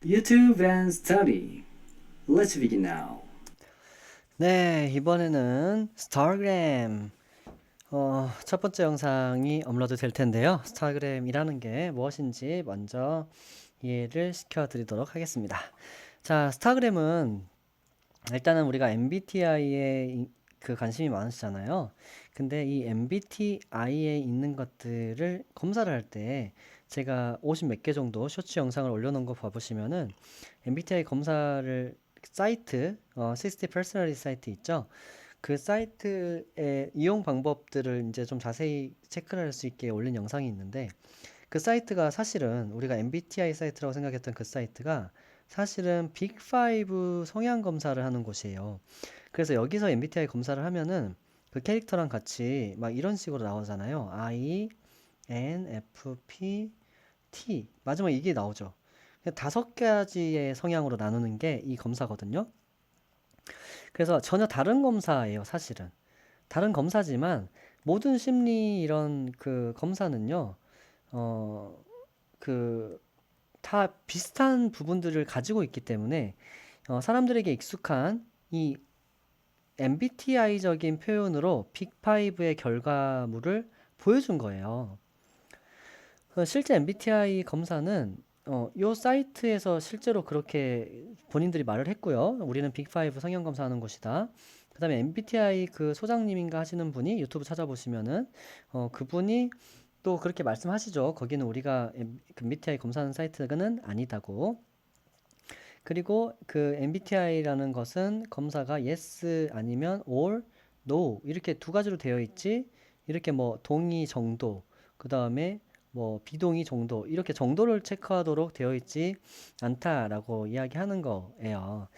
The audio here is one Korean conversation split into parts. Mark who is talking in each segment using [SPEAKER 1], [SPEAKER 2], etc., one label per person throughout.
[SPEAKER 1] YouTube and study. Let's begin now.
[SPEAKER 2] 네, 이번에는 스타그램 첫 번째 영상이 업로드 될 텐데요. 스타그램이라는 게 무엇인지 먼저 이해를 시켜드리도록 하겠습니다. 자, 스타그램은 일단은 우리가 MBTI에 그 관심이 많으시잖아요. 근데 이 MBTI에 있는 것들을 검사를 할 때 제가 50 몇 개 정도 쇼츠 영상을 올려놓은 거 봐보시면은 MBTI 검사를 사이트, 60 Personality 사이트 있죠? 그 사이트의 이용 방법들을 이제 좀 자세히 체크를 할 수 있게 올린 영상이 있는데 그 사이트가 사실은 우리가 MBTI 사이트라고 생각했던 그 사이트가 사실은 빅5 성향 검사를 하는 곳이에요. 그래서 여기서 MBTI 검사를 하면은 그 캐릭터랑 같이 막 이런 식으로 나오잖아요. I, N, F, P, T. 마지막 이게 나오죠. 다섯 가지의 성향으로 나누는 게 이 검사거든요. 그래서 전혀 다른 검사예요, 사실은. 다른 검사지만 모든 심리 이런 그 검사는요, 어, 그 다 비슷한 부분들을 가지고 있기 때문에 사람들에게 익숙한 이 MBTI적인 표현으로 빅5의 결과물을 보여준 거예요. 실제 MBTI 검사는 요 사이트에서 실제로 그렇게 본인들이 말을 했고요. 우리는 빅5 성형 검사하는 곳이다. 그다음에 MBTI 그 소장님인가 하시는 분이 유튜브 찾아보시면은 그분이 또 그렇게 말씀하시죠. 거기는 우리가 그 MBTI 검사하는 사이트는 아니다고. 그리고 그 MBTI라는 것은 검사가 yes 아니면 or no 이렇게 두 가지로 되어 있지. 이렇게 뭐 동의 정도, 그 다음에 뭐 비동의 정도 이렇게 정도를 체크하도록 되어 있지 않다라고 이야기하는 거예요.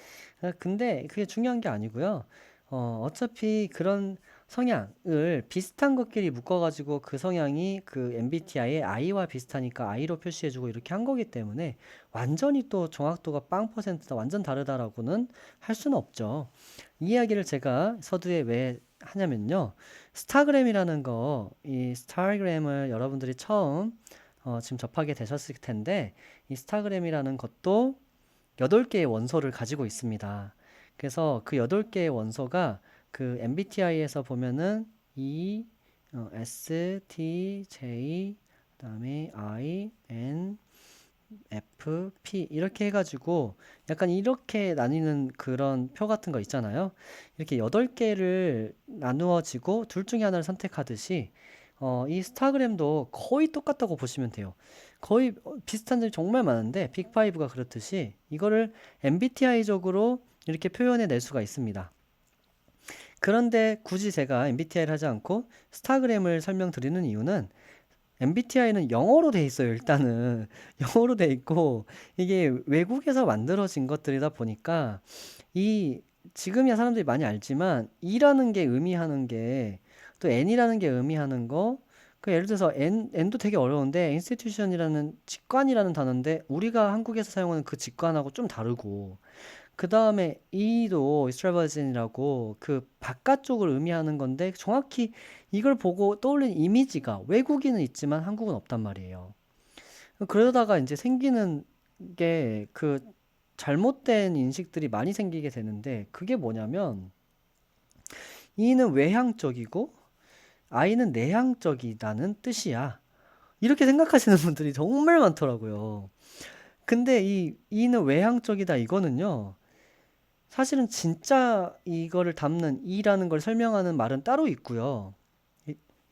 [SPEAKER 2] 근데 그게 중요한 게 아니고요. 어차피 그런 성향을 비슷한 것끼리 묶어가지고 그 성향이 그 MBTI의 I와 비슷하니까 I로 표시해주고 이렇게 한 거기 때문에 완전히 또 정확도가 빵 퍼센트다 완전 다르다라고는 할 수는 없죠. 이 이야기를 제가 서두에 왜 하냐면요. 스타그램이라는 거, 이 스타그램을 여러분들이 처음 지금 접하게 되셨을 텐데 이 스타그램이라는 것도 8개의 원소를 가지고 있습니다. 그래서 그 8개의 원소가 그 MBTI에서 보면은 E, S, T, J, 그다음에 I, N, F, P 이렇게 해가지고 약간 이렇게 나뉘는 그런 표 같은 거 있잖아요. 이렇게 8개를 나누어지고 둘 중에 하나를 선택하듯이 이 스타그램도 거의 똑같다고 보시면 돼요. 거의 비슷한 점이 정말 많은데 빅5가 그렇듯이 이거를 MBTI적으로 이렇게 표현해 낼 수가 있습니다. 그런데 굳이 제가 MBTI를 하지 않고 스타그램을 설명드리는 이유는 MBTI는 영어로 돼 있어요, 일단은. 영어로 돼 있고, 이게 외국에서 만들어진 것들이다 보니까, 이, 지금이야 사람들이 많이 알지만, E라는 게 의미하는 게, 또 N이라는 게 의미하는 거, 그 예를 들어서 N도 되게 어려운데, institution이라는 직관이라는 단어인데, 우리가 한국에서 사용하는 그 직관하고 좀 다르고, 그 다음에 E도 extravagan이라고 그 바깥쪽을 의미하는 건데 정확히 이걸 보고 떠올린 이미지가 외국인은 있지만 한국은 없단 말이에요. 그러다가 이제 생기는 게 그 잘못된 인식들이 많이 생기게 되는데 그게 뭐냐면 E는 외향적이고 I는 내향적이다는 뜻이야. 이렇게 생각하시는 분들이 정말 많더라고요. 근데 이 E는 외향적이다 이거는요. 사실은 진짜 이거를 담는 이라는 걸 설명하는 말은 따로 있고요.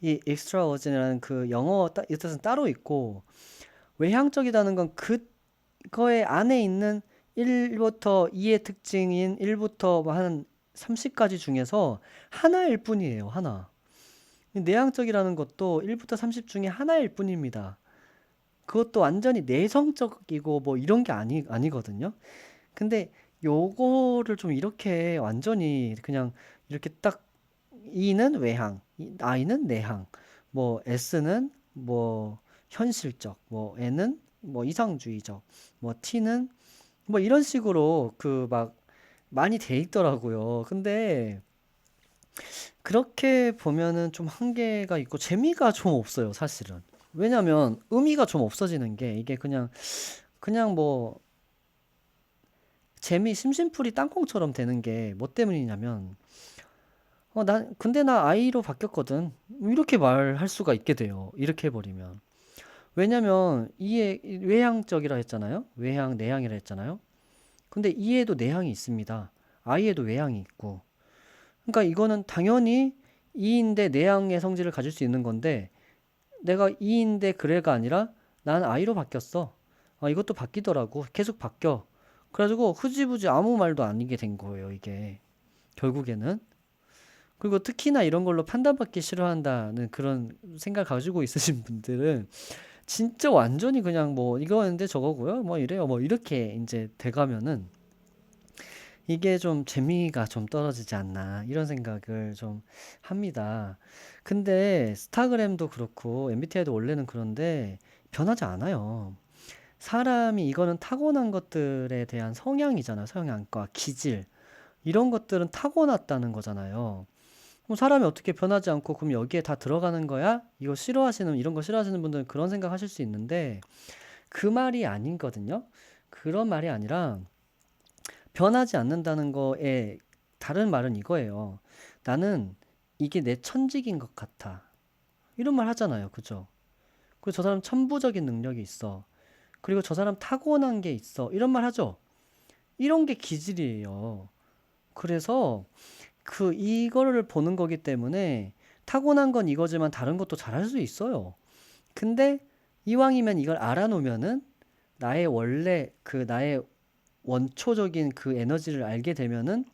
[SPEAKER 2] 이 extraordinary라는 그 영어 이 뜻은 따로 있고 외향적이라는 건 그거의 안에 있는 1부터 2의 특징인 1부터 한 30까지 중에서 하나일 뿐이에요. 하나. 내향적이라는 것도 1부터 30 중에 하나일 뿐입니다. 그것도 완전히 내성적이고 뭐 이런 게 아니거든요. 근데 요거를 좀 이렇게 완전히 그냥 이렇게 딱 E는 외향, I는 내향, 뭐 S는 뭐 현실적, 뭐 N은 뭐 이상주의적, 뭐 T는 뭐 이런 식으로 그 막 많이 돼 있더라고요. 근데 그렇게 보면은 좀 한계가 있고 재미가 좀 없어요, 사실은. 왜냐면 의미가 좀 없어지는 게 이게 그냥 뭐 심심풀이 땅콩처럼 되는 게 뭐 때문이냐면, 근데 나 I로 바뀌었거든. 이렇게 말할 수가 있게 돼요. 이렇게 해버리면. 왜냐면, 이에 외향적이라 했잖아요? 외향, 내향이라 했잖아요? 근데 E에도 내향이 있습니다. I에도 외향이 있고. 그러니까 이거는 당연히 E인데 내향의 성질을 가질 수 있는 건데, 내가 E인데 그래가 아니라 난 I로 바뀌었어. 이것도 바뀌더라고. 계속 바뀌어. 그래가지고 흐지부지 아무 말도 아니게 된 거예요, 이게. 결국에는. 그리고 특히나 이런 걸로 판단받기 싫어한다는 그런 생각 가지고 있으신 분들은 진짜 완전히 그냥 뭐 이거였는데 저거고요. 뭐 이래요. 뭐 이렇게 이제 돼가면은 이게 좀 재미가 좀 떨어지지 않나 이런 생각을 좀 합니다. 근데 스타그램도 그렇고 MBTI도 원래는 그런데 변하지 않아요. 사람이 이거는 타고난 것들에 대한 성향이잖아요. 성향과 기질. 이런 것들은 타고났다는 거잖아요. 그럼 사람이 어떻게 변하지 않고 그럼 여기에 다 들어가는 거야? 이런 거 싫어하시는 분들은 그런 생각 하실 수 있는데 그 말이 아니거든요. 그런 말이 아니라 변하지 않는다는 거에 다른 말은 이거예요. 나는 이게 내 천직인 것 같아. 이런 말 하잖아요. 그죠? 그리고 저 사람 천부적인 능력이 있어. 그리고 저 사람 타고난 게 있어. 이런 말 하죠? 이런 게 기질이에요. 그래서 이거를 보는 거기 때문에 타고난 건 이거지만 다른 것도 잘할 수 있어요. 근데 이왕이면 이걸 알아놓으면은 나의 원초적인 그 에너지를 알게 되면은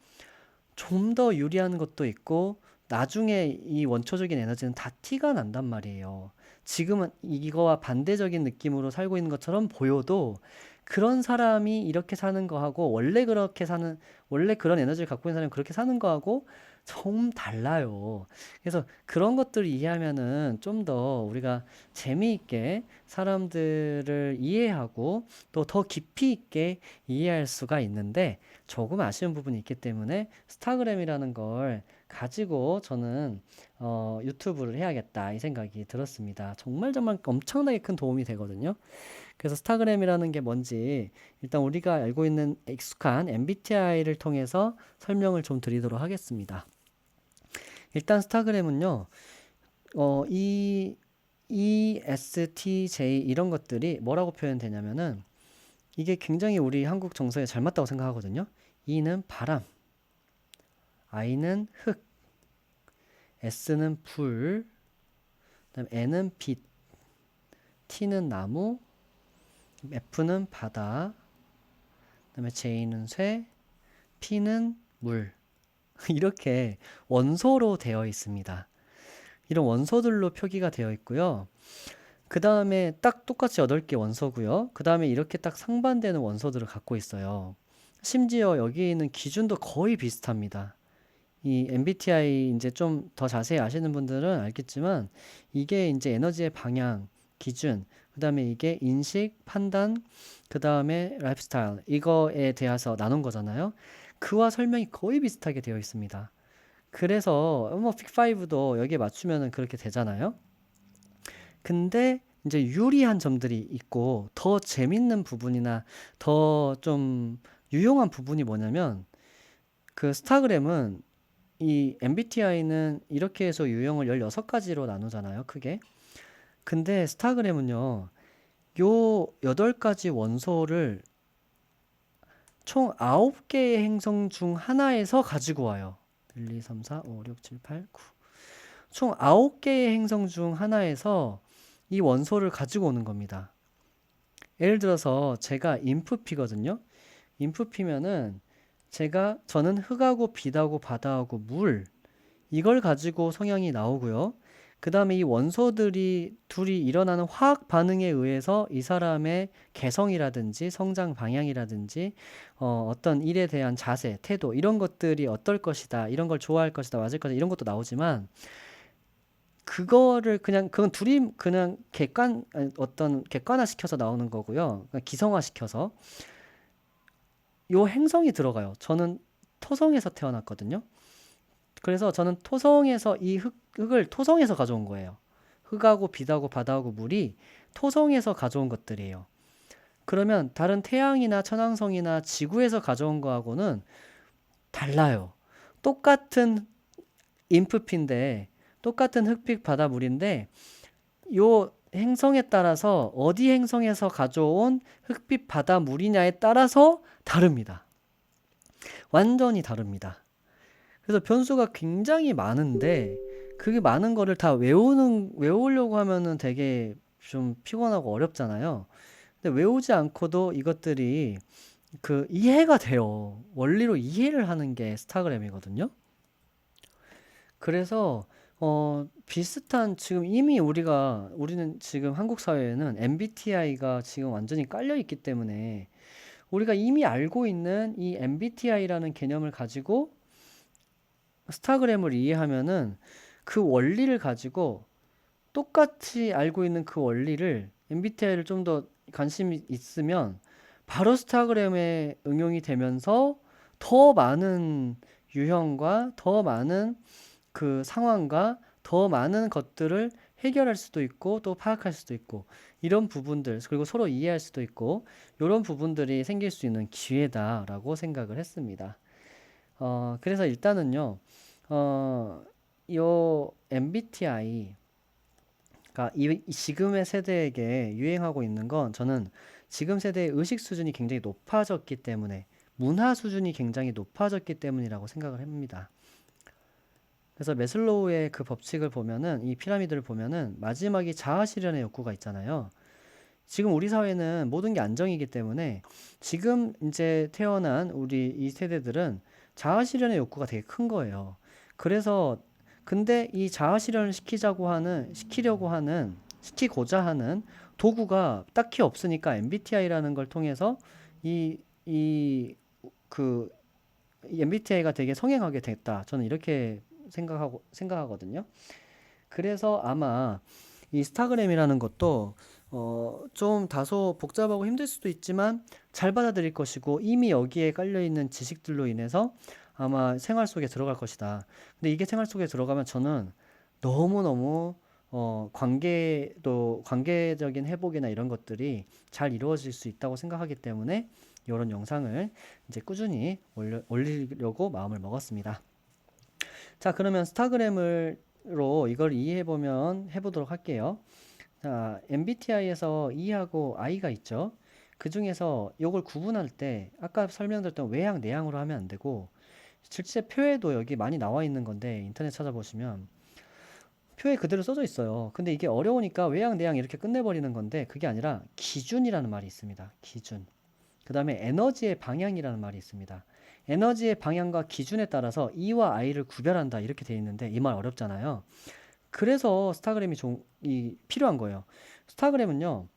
[SPEAKER 2] 좀 더 유리한 것도 있고 나중에 이 원초적인 에너지는 다 티가 난단 말이에요. 지금은 이거와 반대적인 느낌으로 살고 있는 것처럼 보여도 그런 사람이 이렇게 사는 거하고 원래 그런 에너지를 갖고 있는 사람이 그렇게 사는 거하고 좀 달라요. 그래서 그런 것들을 이해하면은 좀 더 우리가 재미있게 사람들을 이해하고 또 더 깊이 있게 이해할 수가 있는데 조금 아쉬운 부분이 있기 때문에 스타그램이라는 걸 가지고 저는 유튜브를 해야겠다 이 생각이 들었습니다. 정말 정말 엄청나게 큰 도움이 되거든요. 그래서 스타그램이라는 게 뭔지 일단 우리가 알고 있는 익숙한 MBTI를 통해서 설명을 좀 드리도록 하겠습니다. 일단 스타그램은요, 이 ESTJ 이런 것들이 뭐라고 표현되냐면은 이게 굉장히 우리 한국 정서에 잘 맞다고 생각하거든요. E는 바람, I는 흙, S는 불, 그다음 N은 빛, T는 나무, F는 바다, 그다음에 J는 쇠, P는 물. 이렇게 원소로 되어 있습니다. 이런 원소들로 표기가 되어 있고요. 그 다음에 딱 똑같이 8개 원소고요. 그 다음에 이렇게 딱 상반되는 원소들을 갖고 있어요. 심지어 여기 있는 기준도 거의 비슷합니다. 이 MBTI 이제 좀 더 자세히 아시는 분들은 알겠지만 이게 이제 에너지의 방향, 기준, 그 다음에 이게 인식, 판단, 그 다음에 라이프 스타일 이거에 대해서 나눈 거잖아요. 그와 설명이 거의 비슷하게 되어 있습니다. 그래서 뭐 픽5도 여기에 맞추면은 그렇게 되잖아요. 근데 이제 유리한 점들이 있고 더 재밌는 부분이나 더 좀 유용한 부분이 뭐냐면 그 스타그램은 이 MBTI는 이렇게 해서 유형을 16가지로 나누잖아요, 크게. 근데 스타그램은요, 요 8가지 원소를 총 9개의 행성 중 하나에서 가지고 와요. 1, 2, 3, 4, 5, 6, 7, 8, 9. 총 9개의 행성 중 하나에서 이 원소를 가지고 오는 겁니다. 예를 들어서 제가 인프피거든요. 인프피면은 저는 흙하고 빛하고 바다하고 물 이걸 가지고 성향이 나오고요. 그 다음에 이 원소들이 둘이 일어나는 화학 반응에 의해서 이 사람의 개성이라든지 성장 방향이라든지 어떤 일에 대한 자세, 태도 이런 것들이 어떨 것이다. 이런 걸 좋아할 것이다. 맞을 것이다. 이런 것도 나오지만 그건 둘이 그냥 어떤 객관화시켜서 나오는 거고요. 그러니까 기성화시켜서 요 행성이 들어가요. 저는 토성에서 태어났거든요. 그래서 저는 토성에서 흙을 토성에서 가져온 거예요. 흙하고 빛하고 바다하고 물이 토성에서 가져온 것들이에요. 그러면 다른 태양이나 천왕성이나 지구에서 가져온 거하고는 달라요. 똑같은 인프피인데, 똑같은 흑빛 바다물인데, 요 행성에 따라서 어디 행성에서 가져온 흑빛 바다물이냐에 따라서 다릅니다. 완전히 다릅니다. 그래서 변수가 굉장히 많은데 그게 많은 거를 다 외우려고 하면은 되게 좀 피곤하고 어렵잖아요. 근데 외우지 않고도 이것들이 그 이해가 돼요. 원리로 이해를 하는 게 스타그램이거든요. 그래서 비슷한 지금 이미 우리는 지금 한국 사회에는 MBTI가 지금 완전히 깔려 있기 때문에 우리가 이미 알고 있는 이 MBTI라는 개념을 가지고 스타그램을 이해하면은 그 원리를 가지고 똑같이 알고 있는 그 원리를 MBTI를 좀 더 관심이 있으면 바로 스타그램에 응용이 되면서 더 많은 유형과 더 많은 그 상황과 더 많은 것들을 해결할 수도 있고 또 파악할 수도 있고 이런 부분들 그리고 서로 이해할 수도 있고 이런 부분들이 생길 수 있는 기회다라고 생각을 했습니다. 그래서 일단은요, 어, 요 MBTI 이 지금의 세대에게 유행하고 있는 건 저는 지금 세대의 의식 수준이 굉장히 높아졌기 때문에 문화 수준이 굉장히 높아졌기 때문이라고 생각을 합니다. 그래서 매슬로우의 그 법칙을 보면은 이 피라미드를 보면은 마지막이 자아 실현의 욕구가 있잖아요. 지금 우리 사회는 모든 게 안정이기 때문에 지금 이제 태어난 우리 이 세대들은 자아 실현의 욕구가 되게 큰 거예요. 그래서 근데 이 자아 실현을 시키고자 하는 도구가 딱히 없으니까 MBTI라는 걸 통해서 이 그 MBTI가 되게 성행하게 됐다. 저는 이렇게 생각하거든요. 그래서 아마 이 스타그램이라는 것도 좀 다소 복잡하고 힘들 수도 있지만 잘 받아들일 것이고 이미 여기에 깔려있는 지식들로 인해서 아마 생활 속에 들어갈 것이다. 근데 이게 생활 속에 들어가면 저는 너무너무 관계적인 회복이나 이런 것들이 잘 이루어질 수 있다고 생각하기 때문에 이런 영상을 이제 꾸준히 올리려고 마음을 먹었습니다. 자, 그러면 스타그램으로 이걸 해보도록 할게요. 자, MBTI에서 E하고 I가 있죠. 그 중에서 이걸 구분할 때 아까 설명드렸던 외향, 내향으로 하면 안 되고 실제 표에도 여기 많이 나와 있는 건데 인터넷 찾아보시면 표에 그대로 써져 있어요. 근데 이게 어려우니까 외향, 내향 이렇게 끝내버리는 건데 그게 아니라 기준이라는 말이 있습니다. 기준. 그 다음에 에너지의 방향이라는 말이 있습니다. 에너지의 방향과 기준에 따라서 E와 I를 구별한다 이렇게 돼 있는데 이 말 어렵잖아요. 그래서 스타그램이 필요한 거예요. 스타그램은요,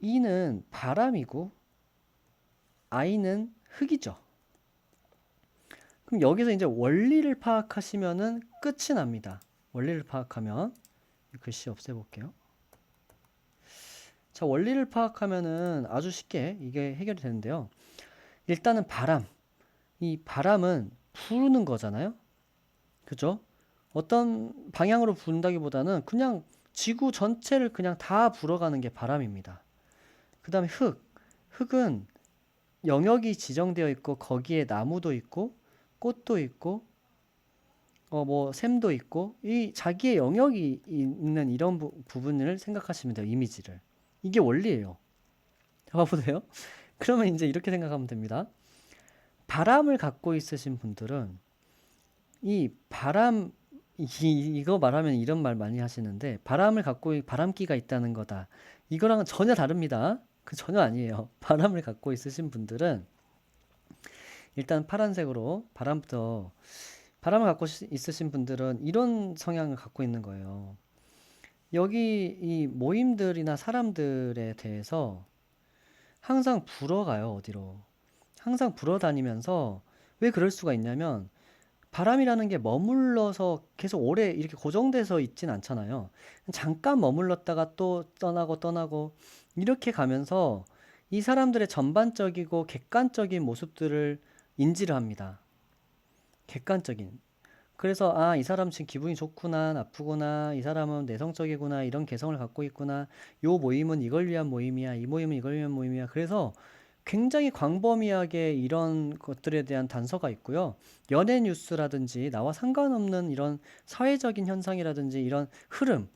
[SPEAKER 2] E는 바람이고 I는 흙이죠. 그럼 여기서 이제 원리를 파악하시면은 끝이 납니다. 원리를 파악하면 글씨 없애볼게요. 자, 원리를 파악하면은 아주 쉽게 이게 해결이 되는데요. 일단은 이 바람은 부르는 거잖아요. 그죠? 어떤 방향으로 분다기보다는 그냥 지구 전체를 그냥 다 불어가는 게 바람입니다. 그 다음에 흙은 영역이 지정되어 있고 거기에 나무도 있고 꽃도 있고 뭐 샘도 있고 이 자기의 영역이 있는 이런 부분을 생각하시면 돼요. 이미지를. 이게 원리예요. 봐보세요. 그러면 이제 이렇게 생각하면 됩니다. 바람을 갖고 있으신 분들은 이 바람 이거 말하면 이런 말 많이 하시는데 바람기가 있다는 거다. 이거랑은 전혀 다릅니다. 그 전혀 아니에요. 바람을 갖고 있으신 분들은 일단 파란색으로 바람을 갖고 있으신 분들은 이런 성향을 갖고 있는 거예요. 여기 이 모임들이나 사람들에 대해서 항상 불어가요, 어디로. 항상 불어다니면서 왜 그럴 수가 있냐면 바람이라는 게 머물러서 계속 오래 이렇게 고정돼서 있진 않잖아요. 잠깐 머물렀다가 또 떠나고 이렇게 가면서 이 사람들의 전반적이고 객관적인 모습들을 인지를 합니다. 객관적인. 그래서 아, 이 사람 지금 기분이 좋구나, 나쁘구나, 이 사람은 내성적이구나, 이런 개성을 갖고 있구나, 요 모임은 이걸 위한 모임이야, 이 모임은 이걸 위한 모임이야. 그래서 굉장히 광범위하게 이런 것들에 대한 단서가 있고요. 연예 뉴스라든지 나와 상관없는 이런 사회적인 현상이라든지 이런 흐름,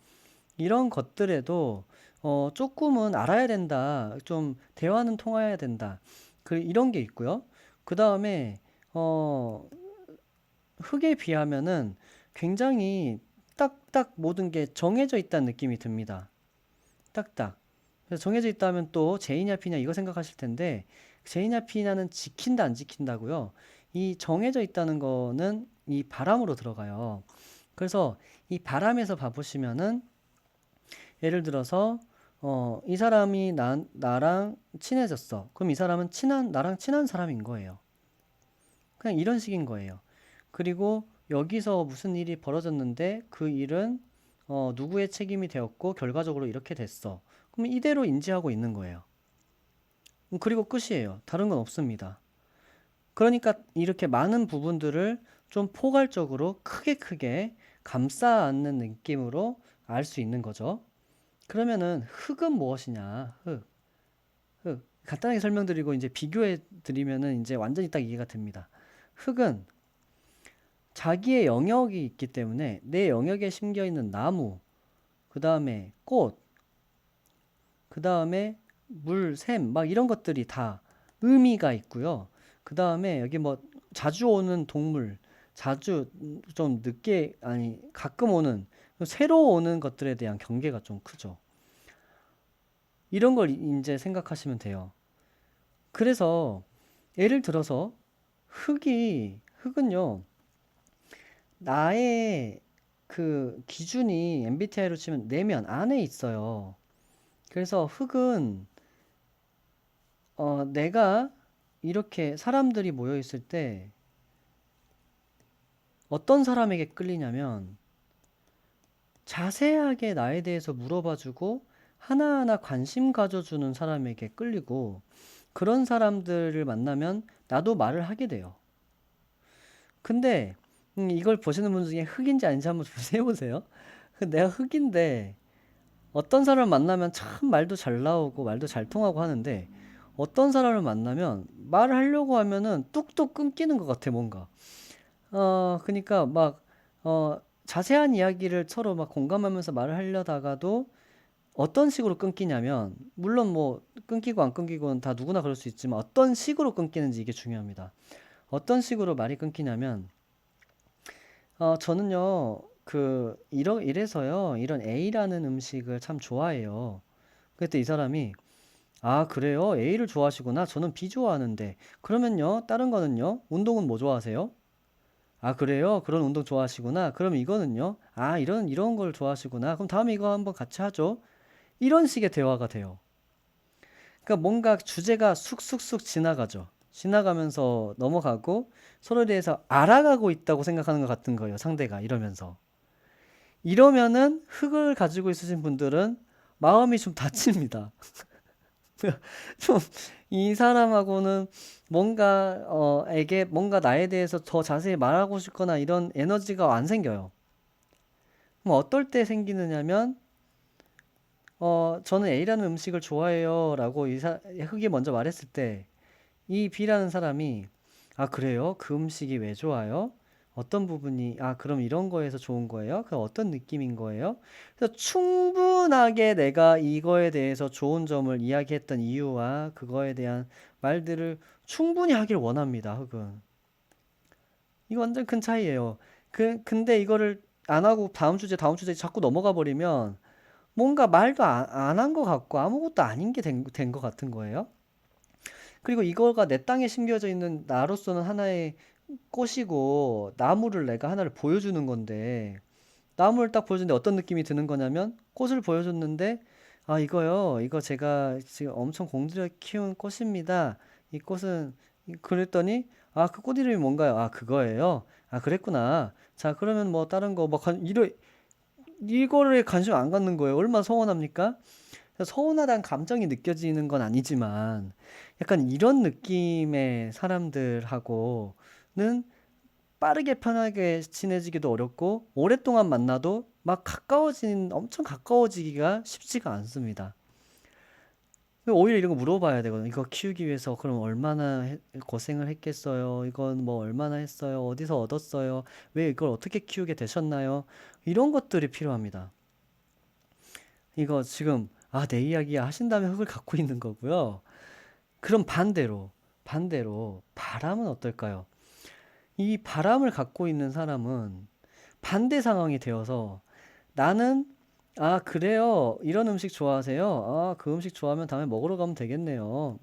[SPEAKER 2] 이런 것들에도 조금은 알아야 된다. 좀 대화는 통해야 된다. 이런 게 있고요. 그 다음에 어, 흙에 비하면은 굉장히 딱딱 모든 게 정해져 있다는 느낌이 듭니다. 딱딱. 그래서 정해져 있다면 또 제이냐 피냐 이거 생각하실 텐데 제이냐 피냐는 지킨다 안 지킨다고요. 이 정해져 있다는 거는 이 바람으로 들어가요. 그래서 이 바람에서 봐보시면은 예를 들어서 이 사람이 나랑 친해졌어. 그럼 이 사람은 나랑 친한 사람인 거예요. 그냥 이런 식인 거예요. 그리고 여기서 무슨 일이 벌어졌는데 그 일은 누구의 책임이 되었고 결과적으로 이렇게 됐어. 그럼 이대로 인지하고 있는 거예요. 그리고 끝이에요. 다른 건 없습니다. 그러니까 이렇게 많은 부분들을 좀 포괄적으로 크게 감싸 안는 느낌으로 알 수 있는 거죠. 그러면은 흙은 무엇이냐? 흙. 간단하게 설명드리고 이제 비교해 드리면은 이제 완전히 딱 이해가 됩니다. 흙은 자기의 영역이 있기 때문에 내 영역에 심겨 있는 나무, 그 다음에 꽃, 그 다음에 물, 샘, 막 이런 것들이 다 의미가 있고요. 그 다음에 여기 뭐 자주 오는 동물, 자주 좀 늦게, 아니, 가끔 오는, 새로 오는 것들에 대한 경계가 좀 크죠. 이런 걸 이제 생각하시면 돼요. 그래서 예를 들어서 흙은요, 나의 그 기준이 MBTI로 치면 내면 안에 있어요. 그래서 흙은 내가 이렇게 사람들이 모여 있을 때 어떤 사람에게 끌리냐면 자세하게 나에 대해서 물어봐주고 하나하나 관심 가져주는 사람에게 끌리고 그런 사람들을 만나면 나도 말을 하게 돼요. 근데 이걸 보시는 분 중에 흙인지 아닌지 한번 해보세요. 내가 흙인데 어떤 사람을 만나면 참 말도 잘 나오고 말도 잘 통하고 하는데 어떤 사람을 만나면 말을 하려고 하면은 뚝뚝 끊기는 것 같아 뭔가. 그러니까 막 자세한 이야기를 서로 막 공감하면서 말을 하려다가도 어떤 식으로 끊기냐면 물론 뭐 끊기고 안 끊기고는 다 누구나 그럴 수 있지만 어떤 식으로 끊기는지 이게 중요합니다. 어떤 식으로 말이 끊기냐면 저는요 이래서요 이런 A라는 음식을 참 좋아해요. 그때 이 사람이 아, 그래요? A를 좋아하시구나. 저는 B 좋아하는데. 그러면요, 다른 거는요? 운동은 뭐 좋아하세요? 아, 그래요? 그런 운동 좋아하시구나. 그럼 이거는요? 아, 이런 걸 좋아하시구나. 그럼 다음에 이거 한번 같이 하죠. 이런 식의 대화가 돼요. 그러니까 뭔가 주제가 쑥쑥쑥 지나가죠. 지나가면서 넘어가고 서로에 대해서 알아가고 있다고 생각하는 것 같은 거예요. 상대가 이러면서. 이러면은 흙을 가지고 있으신 분들은 마음이 좀 다칩니다. 좀 이 사람하고는 에게 뭔가 나에 대해서 더 자세히 말하고 싶거나 이런 에너지가 안 생겨요. 그럼 어떨 때 생기느냐면 저는 A라는 음식을 좋아해요 라고 흑이 먼저 말했을 때 이 B라는 사람이 아, 그래요? 그 음식이 왜 좋아요? 어떤 부분이 그럼 이런 거에서 좋은 거예요? 그럼 어떤 느낌인 거예요? 그래서 충분하게 내가 이거에 대해서 좋은 점을 이야기했던 이유와 그거에 대한 말들을 충분히 하길 원합니다. 흑은 이거 완전 큰 차이예요. 근데 이거를 안 하고 다음 주제 자꾸 넘어가 버리면 뭔가 말도 안 한 것 같고 아무것도 아닌 게 된 것 같은 거예요. 그리고 이거가 내 땅에 심겨져 있는 나로서는 하나의 꽃이고 나무를 내가 하나를 보여주는 건데 나무를 딱 보여주는데 어떤 느낌이 드는 거냐면 꽃을 보여줬는데 아, 이거요. 이거 제가 지금 엄청 공들여 키운 꽃입니다. 이 꽃은 그랬더니 아, 그 꽃 이름이 뭔가요? 아, 그거예요. 아, 그랬구나. 자, 그러면 뭐 다른 거 뭐 이거를 관심 안 갖는 거예요. 얼마나 서운합니까? 서운하다는 감정이 느껴지는 건 아니지만 약간 이런 느낌의 사람들하고는 빠르게 편하게 친해지기도 어렵고 오랫동안 만나도 막 엄청 가까워지기가 쉽지가 않습니다. 오히려 이런 거 물어봐야 되거든요. 이거 키우기 위해서 그럼 얼마나 고생을 했겠어요? 이건 뭐 얼마나 했어요? 어디서 얻었어요? 왜 이걸 어떻게 키우게 되셨나요? 이런 것들이 필요합니다. 이거 지금 내 이야기야 하신 다음에 흙을 갖고 있는 거고요. 그럼 반대로 바람은 어떨까요? 이 바람을 갖고 있는 사람은 반대 상황이 되어서 나는 그래요. 이런 음식 좋아하세요? 그 음식 좋아하면 다음에 먹으러 가면 되겠네요.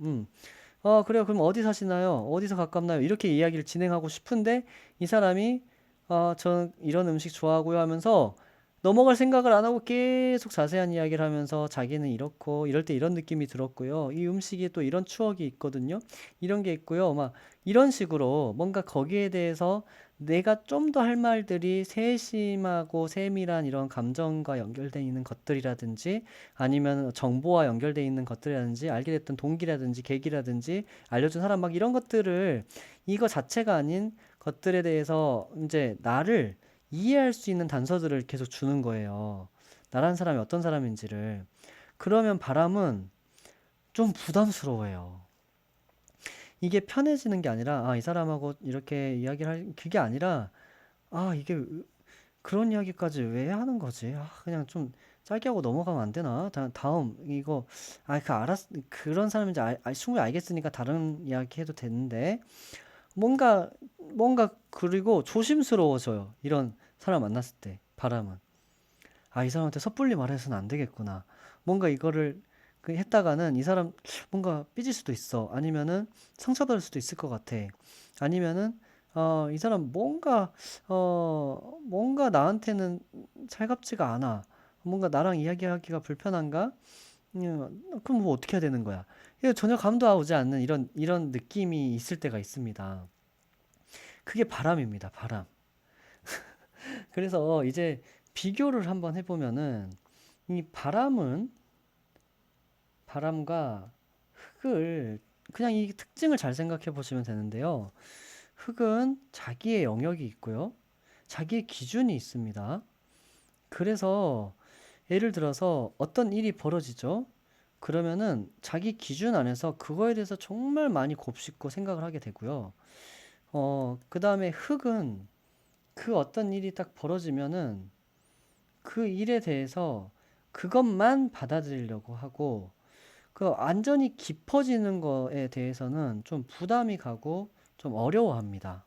[SPEAKER 2] 그래요. 그럼 어디 사시나요? 어디서 가깝나요? 이렇게 이야기를 진행하고 싶은데 이 사람이 전 이런 음식 좋아하고요 하면서 넘어갈 생각을 안 하고 계속 자세한 이야기를 하면서 자기는 이렇고 이럴 때 이런 느낌이 들었고요. 이 음식이 또 이런 추억이 있거든요. 이런 게 있고요. 막 이런 식으로 뭔가 거기에 대해서 내가 좀 더 할 말들이 세심하고 세밀한 이런 감정과 연결되어 있는 것들이라든지 아니면 정보와 연결되어 있는 것들이라든지 알게 됐던 동기라든지 계기라든지 알려준 사람 막 이런 것들을 이거 자체가 아닌 것들에 대해서 이제 나를 이해할 수 있는 단서들을 계속 주는 거예요. 나란 사람이 어떤 사람인지를. 그러면 바람은 좀 부담스러워요. 이게 편해지는 게 아니라, 이 사람하고 이렇게 그게 아니라, 이게 그런 이야기까지 왜 하는 거지? 그냥 좀 짧게 하고 넘어가면 안 되나? 다음, 이거, 그런 사람인지 충분히 알겠으니까 다른 이야기 해도 되는데, 그리고 조심스러워져요. 이런 사람 만났을 때, 바람은. 이 사람한테 섣불리 말해서는 안 되겠구나. 뭔가 이거를 했다가는 이 사람 뭔가 삐질 수도 있어. 아니면은 상처받을 수도 있을 것 같아. 아니면은 이 사람 뭔가 나한테는 살갑지가 않아. 뭔가 나랑 이야기하기가 불편한가? 그럼 뭐 어떻게 해야 되는 거야? 이거 전혀 감도 오지 않는 이런 느낌이 있을 때가 있습니다. 그게 바람입니다, 바람. 그래서 이제 비교를 한번 해보면은 이 바람과 흙을 그냥 이 특징을 잘 생각해 보시면 되는데요. 흙은 자기의 영역이 있고요. 자기의 기준이 있습니다. 그래서 예를 들어서 어떤 일이 벌어지죠. 그러면은 자기 기준 안에서 그거에 대해서 정말 많이 곱씹고 생각을 하게 되고요. 그 다음에 흙은 그 어떤 일이 딱 벌어지면은 그 일에 대해서 그것만 받아들이려고 하고 그 완전히 깊어지는 거에 대해서는 좀 부담이 가고 좀 어려워합니다.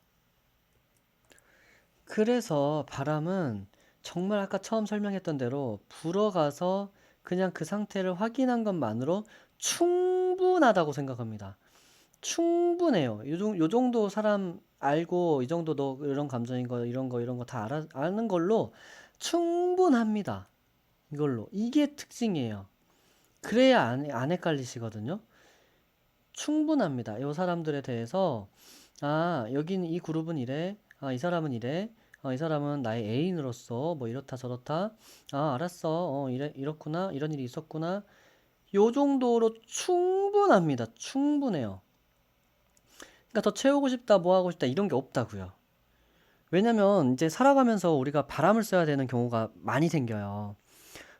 [SPEAKER 2] 그래서 바람은 정말 아까 처음 설명했던 대로 불어가서 그냥 그 상태를 확인한 것만으로 충분하다고 생각합니다. 충분해요. 요 정도 사람 알고 이 정도 너 이런 감정인 거 이런 거 다 아는 걸로 충분합니다. 이걸로. 이게 특징이에요. 그래야 안 헷갈리시거든요. 충분합니다. 이 사람들에 대해서 여기는 이 그룹은 이래. 이 사람은 이래. 이 사람은 나의 애인으로서 뭐 이렇다 저렇다. 알았어. 이렇구나. 이런 일이 있었구나. 요 정도로 충분합니다. 충분해요. 그러니까 더 채우고 싶다, 뭐 하고 싶다 이런 게 없다고요. 왜냐면 이제 살아가면서 우리가 바람을 써야 되는 경우가 많이 생겨요.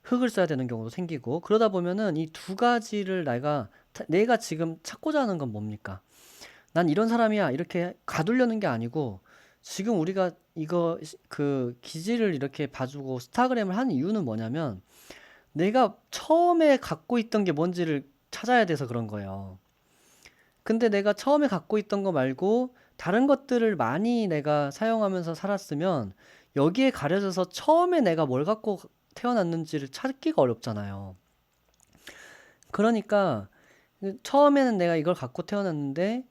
[SPEAKER 2] 흙을 써야 되는 경우도 생기고 그러다 보면은 이 두 가지를 내가 지금 찾고자 하는 건 뭡니까? 난 이런 사람이야 이렇게 가두려는 게 아니고 지금 우리가 그 기지를 이렇게 봐주고 스타그램을 하는 이유는 뭐냐면 내가 처음에 갖고 있던 게 뭔지를 찾아야 돼서 그런 거예요. 근데 내가 처음에 갖고 있던 거 말고 다른 것들을 많이 내가 사용하면서 살았으면 여기에 가려져서 처음에 내가 뭘 갖고 태어났는지를 찾기가 어렵잖아요. 그러니까 처음에는 내가 이걸 갖고 태어났는데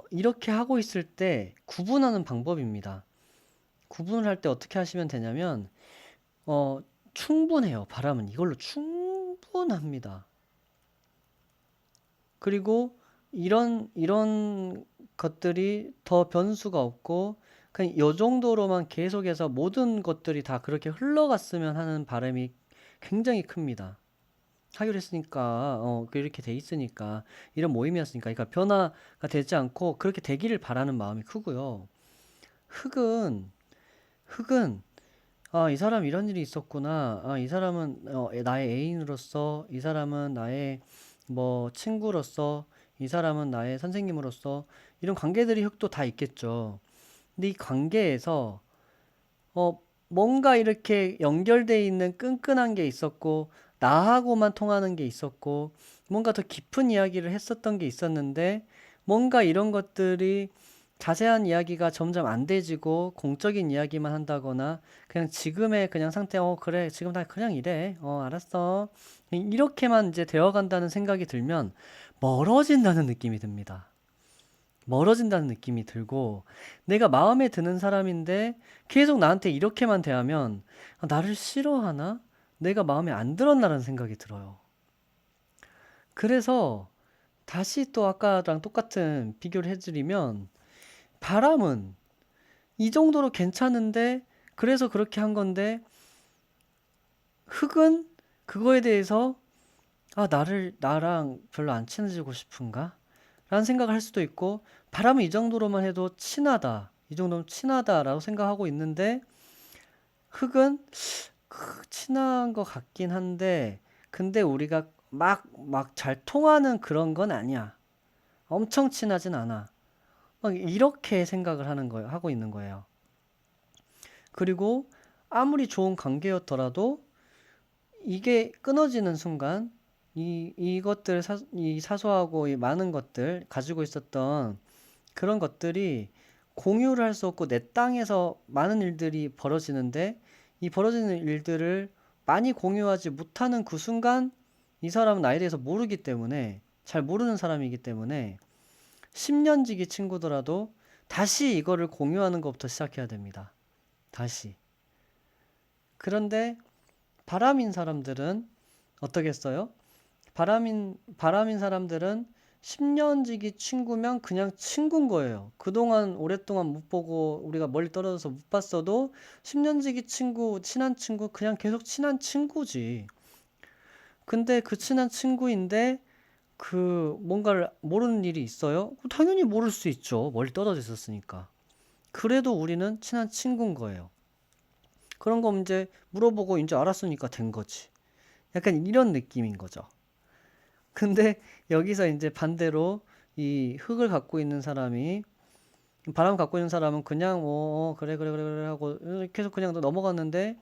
[SPEAKER 2] 이렇게 하고 있을 때 구분하는 방법입니다. 구분을 할 때 어떻게 하시면 되냐면 어, 충분해요. 바람은 이걸로 충분합니다. 그리고 이런 것들이 더 변수가 없고 그냥 요 정도로만 계속해서 모든 것들이 다 그렇게 흘러갔으면 하는 바람이 굉장히 큽니다. 하기로 했으니까 이렇게 돼 있으니까 이런 모임이었으니까 그러니까 변화가 되지 않고 그렇게 되기를 바라는 마음이 크고요. 흑은 흑은 이 사람 이런 일이 있었구나. 이 사람은 나의 애인으로서, 이 사람은 나의 뭐 친구로서, 이 사람은 나의 선생님으로서 이런 관계들이 흑도 다 있겠죠. 근데 이 관계에서 어, 뭔가 이렇게 연결돼 있는 끈끈한 게 있었고, 나하고만 통하는 게 있었고, 뭔가 더 깊은 이야기를 했었던 게 있었는데, 뭔가 이런 것들이 자세한 이야기가 점점 안 돼지고, 공적인 이야기만 한다거나, 그냥 지금의 그냥 상태, 그래, 지금 다 그냥 이래. 알았어. 이렇게만 이제 되어간다는 생각이 들면, 멀어진다는 느낌이 듭니다. 멀어진다는 느낌이 들고 내가 마음에 드는 사람인데 계속 나한테 이렇게만 대하면 나를 싫어하나? 내가 마음에 안 들었나라는 생각이 들어요. 그래서 다시 또 아까랑 똑같은 비교를 해드리면 바람은 이 정도로 괜찮은데 그래서 그렇게 한 건데 흙은 그거에 대해서 나랑 별로 안 친해지고 싶은가? 라는 생각을 할 수도 있고, 바람은 이 정도로만 해도 친하다. 이 정도면 친하다라고 생각하고 있는데, 흙은 친한 것 같긴 한데, 근데 우리가 막 잘 통하는 그런 건 아니야. 엄청 친하진 않아. 막 이렇게 생각을 하는 거예요. 하고 있는 거예요. 그리고 아무리 좋은 관계였더라도 이게 끊어지는 순간 이 사소하고 이 많은 것들 가지고 있었던 그런 것들이 공유를 할 수 없고 내 땅에서 많은 일들이 벌어지는데 이 벌어지는 일들을 많이 공유하지 못하는 그 순간 이 사람은 나에 대해서 모르기 때문에 잘 모르는 사람이기 때문에 10년 지기 친구더라도 다시 이거를 공유하는 것부터 시작해야 됩니다. 다시. 그런데 바람인 사람들은 어떻겠어요? 바람인 사람들은 10년지기 친구면 그냥 친구인 거예요. 그동안 오랫동안 못 보고 우리가 멀리 떨어져서 못 봤어도 10년지기 친구, 친한 친구, 그냥 계속 친한 친구지. 근데 그 친한 친구인데 그 뭔가를 모르는 일이 있어요? 당연히 모를 수 있죠. 멀리 떨어져 있었으니까. 그래도 우리는 친한 친구인 거예요. 그런 거 이제 물어보고 이제 알았으니까 된 거지. 약간 이런 느낌인 거죠. 근데 여기서 이제 반대로 이 흙을 갖고 있는 사람이 바람 갖고 있는 사람은 그냥 그래 그래 그래 그래 하고 계속 그냥 넘어갔는데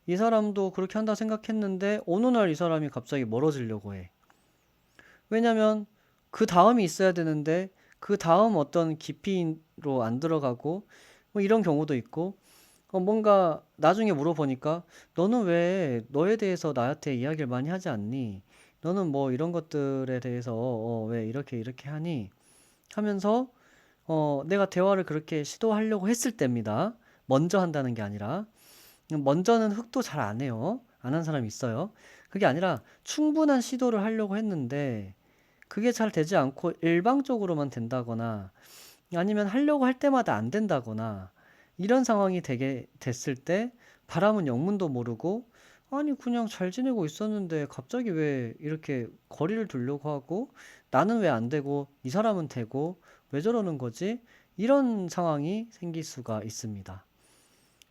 [SPEAKER 2] 이 사람도 그렇게 한다 생각했는데 어느 날 이 사람이 갑자기 멀어지려고 해. 왜냐면 그 다음이 있어야 되는데 그 다음 어떤 깊이로 안 들어가고 뭐 이런 경우도 있고 뭔가 나중에 물어보니까 너는 왜 너에 대해서 나한테 이야기를 많이 하지 않니? 너는 뭐 이런 것들에 대해서 왜 이렇게 하니? 하면서 내가 대화를 그렇게 시도하려고 했을 때입니다. 먼저 한다는 게 아니라 먼저는 흑도 잘 안 해요. 안 한 사람이 있어요. 그게 아니라 충분한 시도를 하려고 했는데 그게 잘 되지 않고 일방적으로만 된다거나 아니면 하려고 할 때마다 안 된다거나 이런 상황이 되게 됐을 때 바람은 영문도 모르고 아니 그냥 잘 지내고 있었는데 갑자기 왜 이렇게 거리를 두려고 하고 나는 왜 안 되고 이 사람은 되고 왜 저러는 거지? 이런 상황이 생길 수가 있습니다.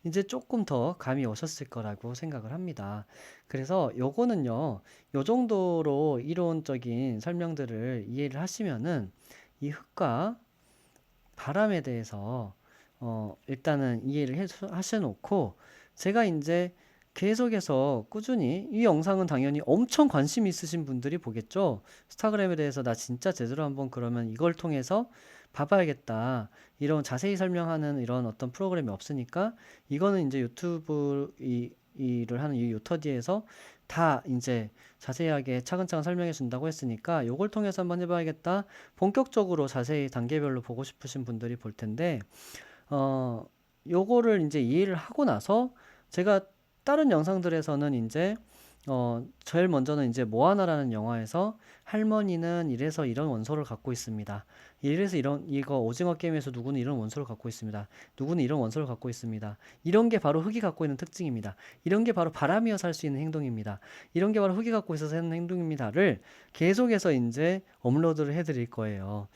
[SPEAKER 2] 이제 조금 더 감이 오셨을 거라고 생각을 합니다. 그래서 요거는요, 요 정도로 이론적인 설명들을 이해를 하시면은 이 흙과 바람에 대해서 일단은 이해를 하셔놓고 제가 이제 계속해서 꾸준히 이 영상은 당연히 엄청 관심 있으신 분들이 보겠죠. 스타그램에 대해서 나 진짜 제대로 한번 그러면 이걸 통해서 봐봐야겠다. 이런 자세히 설명하는 이런 어떤 프로그램이 없으니까 이거는 이제 유튜브 일을 하는 이 요터디에서 다 이제 자세하게 차근차근 설명해 준다고 했으니까 요걸 통해서 한번 해봐야겠다. 본격적으로 자세히 단계별로 보고 싶으신 분들이 볼 텐데, 요거를 이제 이해를 하고 나서 제가 다른 영상들에서는 이제 제일 먼저는 이제 모아나라는 영화에서 할머니는 이래서 이런 원소를 갖고 있습니다. 이래서 이거 오징어 게임에서 누구는 이런 원소를 갖고 있습니다. 누구는 이런 원소를 갖고 있습니다. 이런 게 바로 흙이 갖고 있는 특징입니다. 이런 게 바로 바람이어 살 수 있는 행동입니다. 이런 게 바로 흙이 갖고 있어서 하는 행동입니다를 계속해서 이제 업로드를 해드릴 거예요.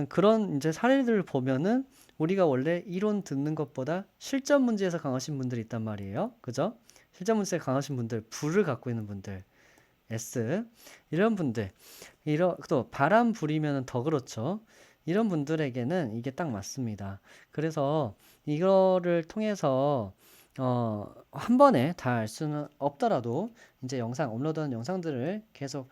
[SPEAKER 2] 그런 이제 사례들을 보면은 우리가 원래 이론 듣는 것보다 실전 문제에서 강하신 분들이 있단 말이에요. 그죠? 실전 문제에 강하신 분들, 불을 갖고 있는 분들, S 이런 분들, 또 바람 불이면 더 그렇죠. 이런 분들에게는 이게 딱 맞습니다. 그래서 이거를 통해서 한 번에 다 알 수는 없더라도 이제 업로드한 영상들을 계속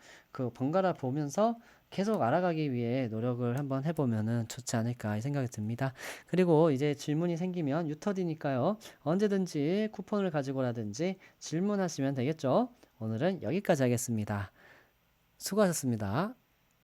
[SPEAKER 2] 번갈아 보면서 계속 알아가기 위해 노력을 한번 해보면은 좋지 않을까 이 생각이 듭니다. 그리고 이제 질문이 생기면 유터디니까요. 언제든지 쿠폰을 가지고라든지 질문하시면 되겠죠. 오늘은 여기까지 하겠습니다. 수고하셨습니다.